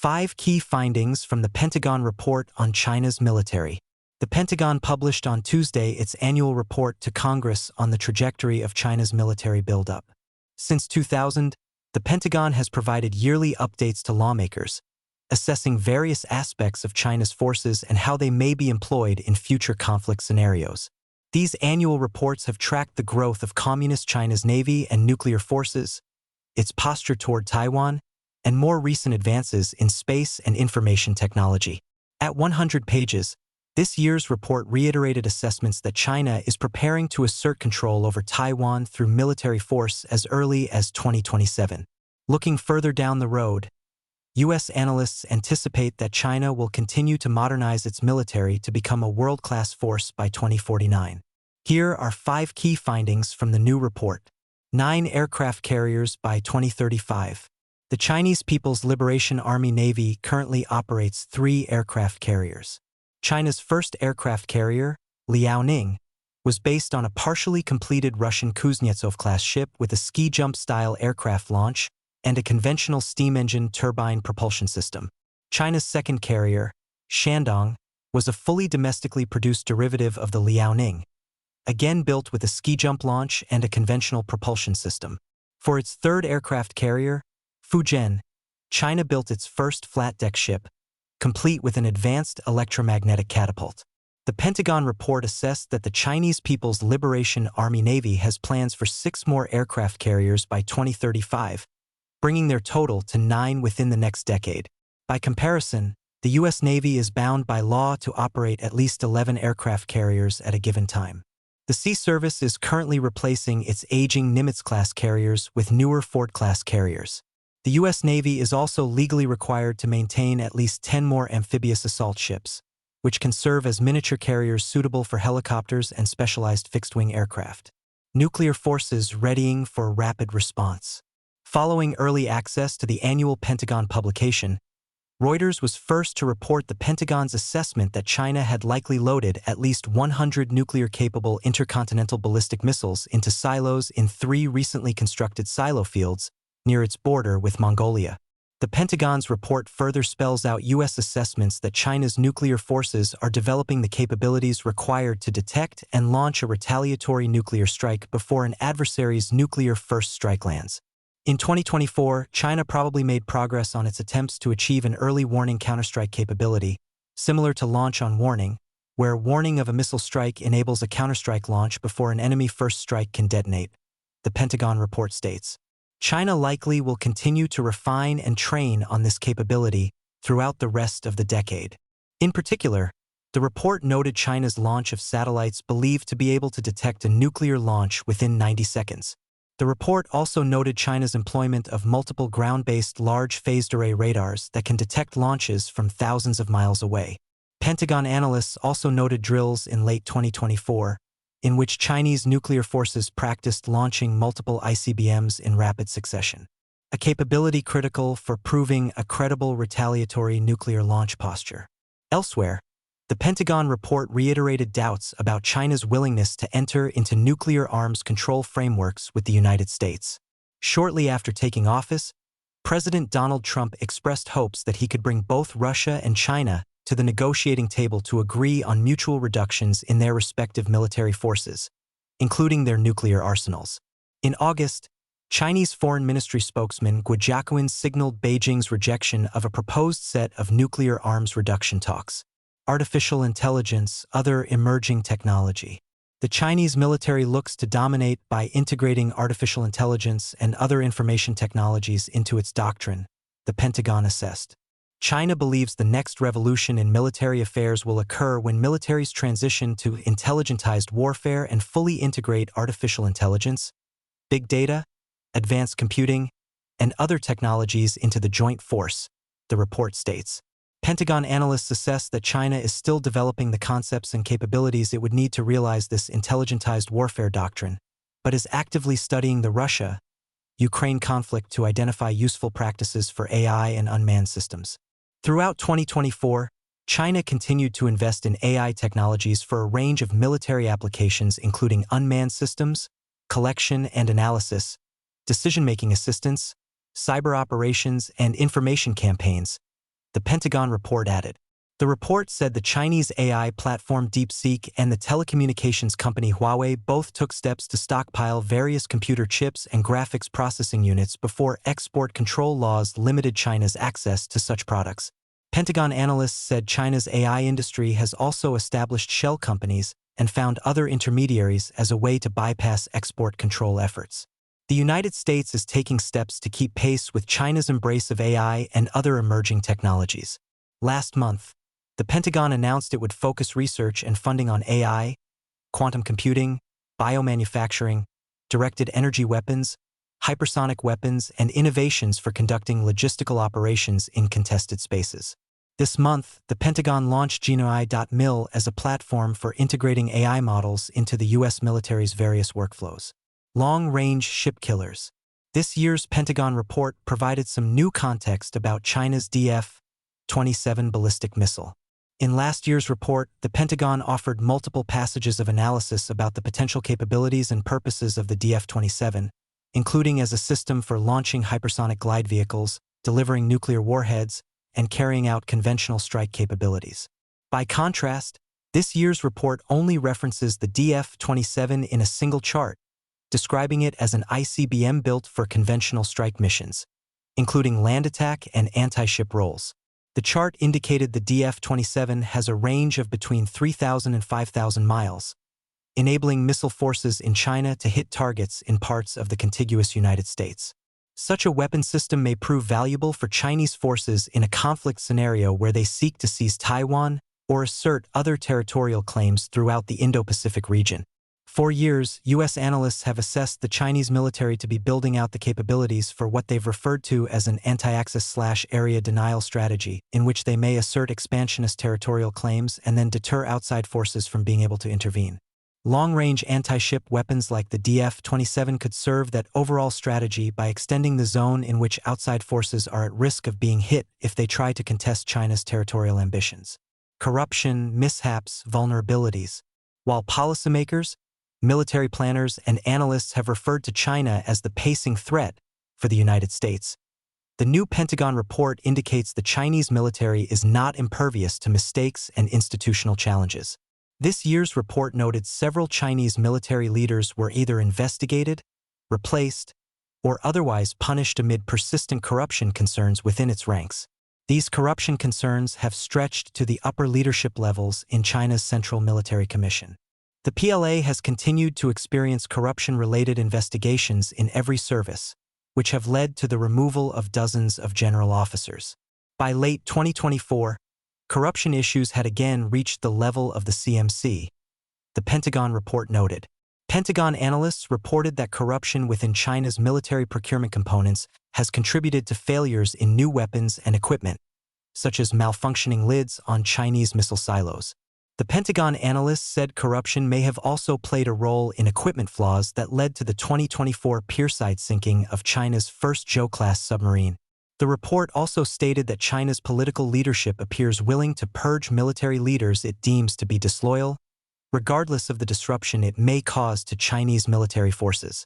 5 key findings from the Pentagon report on China's military. The Pentagon published on Tuesday its annual report to Congress on the trajectory of China's military buildup. Since 2000, the Pentagon has provided yearly updates to lawmakers, assessing various aspects of China's forces and how they may be employed in future conflict scenarios. These annual reports have tracked the growth of Communist China's Navy and nuclear forces, its posture toward Taiwan, and more recent advances in space and information technology. At 100 pages, this year's report reiterated assessments that China is preparing to assert control over Taiwan through military force as early as 2027. Looking further down the road, U.S. analysts anticipate that China will continue to modernize its military to become a world-class force by 2049. Here are 5 key findings from the new report. 9 aircraft carriers by 2035. The Chinese People's Liberation Army Navy currently operates 3 aircraft carriers. China's first aircraft carrier, Liaoning, was based on a partially completed Russian Kuznetsov-class ship with a ski-jump-style aircraft launch and a conventional steam engine turbine propulsion system. China's second carrier, Shandong, was a fully domestically produced derivative of the Liaoning, again built with a ski-jump launch and a conventional propulsion system. For its third aircraft carrier, Fujian, China built its first flat-deck ship, complete with an advanced electromagnetic catapult. The Pentagon report assessed that the Chinese People's Liberation Army Navy has plans for 6 more aircraft carriers by 2035, bringing their total to 9 within the next decade. By comparison, the U.S. Navy is bound by law to operate at least 11 aircraft carriers at a given time. The Sea Service is currently replacing its aging Nimitz-class carriers with newer Ford-class carriers. The U.S. Navy is also legally required to maintain at least 10 more amphibious assault ships, which can serve as miniature carriers suitable for helicopters and specialized fixed-wing aircraft. Nuclear forces readying for rapid response. Following early access to the annual Pentagon publication, Reuters was first to report the Pentagon's assessment that China had likely loaded at least 100 nuclear-capable intercontinental ballistic missiles into silos in 3 recently constructed silo fields near its border with Mongolia. The Pentagon's report further spells out U.S. assessments that China's nuclear forces are developing the capabilities required to detect and launch a retaliatory nuclear strike before an adversary's nuclear first strike lands. In 2024, China probably made progress on its attempts to achieve an early warning counterstrike capability, similar to launch on warning, where warning of a missile strike enables a counterstrike launch before an enemy first strike can detonate, the Pentagon report states. China likely will continue to refine and train on this capability throughout the rest of the decade. In particular, the report noted China's launch of satellites believed to be able to detect a nuclear launch within 90 seconds. The report also noted China's employment of multiple ground-based large phased array radars that can detect launches from thousands of miles away. Pentagon analysts also noted drills in late 2024, in which Chinese nuclear forces practiced launching multiple ICBMs in rapid succession, a capability critical for proving a credible retaliatory nuclear launch posture. Elsewhere, the Pentagon report reiterated doubts about China's willingness to enter into nuclear arms control frameworks with the United States. Shortly after taking office, President Donald Trump expressed hopes that he could bring both Russia and China to the negotiating table to agree on mutual reductions in their respective military forces, including their nuclear arsenals. In August, Chinese Foreign Ministry spokesman Guo Jiaquan signaled Beijing's rejection of a proposed set of nuclear arms reduction talks. Artificial intelligence, other emerging technology. The Chinese military looks to dominate by integrating artificial intelligence and other information technologies into its doctrine, the Pentagon assessed. China believes the next revolution in military affairs will occur when militaries transition to intelligentized warfare and fully integrate artificial intelligence, big data, advanced computing, and other technologies into the joint force, the report states. Pentagon analysts assess that China is still developing the concepts and capabilities it would need to realize this intelligentized warfare doctrine, but is actively studying the Russia-Ukraine conflict to identify useful practices for AI and unmanned systems. Throughout 2024, China continued to invest in AI technologies for a range of military applications including unmanned systems, collection and analysis, decision-making assistance, cyber operations, and information campaigns, the Pentagon report added. The report said the Chinese AI platform DeepSeek and the telecommunications company Huawei both took steps to stockpile various computer chips and graphics processing units before export control laws limited China's access to such products. Pentagon analysts said China's AI industry has also established shell companies and found other intermediaries as a way to bypass export control efforts. The United States is taking steps to keep pace with China's embrace of AI and other emerging technologies. Last month, the Pentagon announced it would focus research and funding on AI, quantum computing, biomanufacturing, directed energy weapons, hypersonic weapons, and innovations for conducting logistical operations in contested spaces. This month, the Pentagon launched GenoAI.mil as a platform for integrating AI models into the U.S. military's various workflows. Long-range ship killers. This year's Pentagon report provided some new context about China's DF-27 ballistic missile. In last year's report, the Pentagon offered multiple passages of analysis about the potential capabilities and purposes of the DF-27, including as a system for launching hypersonic glide vehicles, delivering nuclear warheads, and carrying out conventional strike capabilities. By contrast, this year's report only references the DF-27 in a single chart, describing it as an ICBM built for conventional strike missions, including land attack and anti-ship roles. The chart indicated the DF-27 has a range of between 3,000 and 5,000 miles, enabling missile forces in China to hit targets in parts of the contiguous United States. Such a weapon system may prove valuable for Chinese forces in a conflict scenario where they seek to seize Taiwan or assert other territorial claims throughout the Indo-Pacific region. For years, U.S. analysts have assessed the Chinese military to be building out the capabilities for what they've referred to as an anti-access/area denial strategy, in which they may assert expansionist territorial claims and then deter outside forces from being able to intervene. Long-range anti-ship weapons like the DF-27 could serve that overall strategy by extending the zone in which outside forces are at risk of being hit if they try to contest China's territorial ambitions. Corruption, mishaps, vulnerabilities. While policymakers, military planners, and analysts have referred to China as the pacing threat for the United States, the new Pentagon report indicates the Chinese military is not impervious to mistakes and institutional challenges. This year's report noted several Chinese military leaders were either investigated, replaced, or otherwise punished amid persistent corruption concerns within its ranks. These corruption concerns have stretched to the upper leadership levels in China's Central Military Commission. The PLA has continued to experience corruption-related investigations in every service, which have led to the removal of dozens of general officers. By late 2024, corruption issues had again reached the level of the CMC, the Pentagon report noted. Pentagon analysts reported that corruption within China's military procurement components has contributed to failures in new weapons and equipment, such as malfunctioning lids on Chinese missile silos. The Pentagon analysts said corruption may have also played a role in equipment flaws that led to the 2024 pierside sinking of China's first Zhou-class submarine. The report also stated that China's political leadership appears willing to purge military leaders it deems to be disloyal, regardless of the disruption it may cause to Chinese military forces.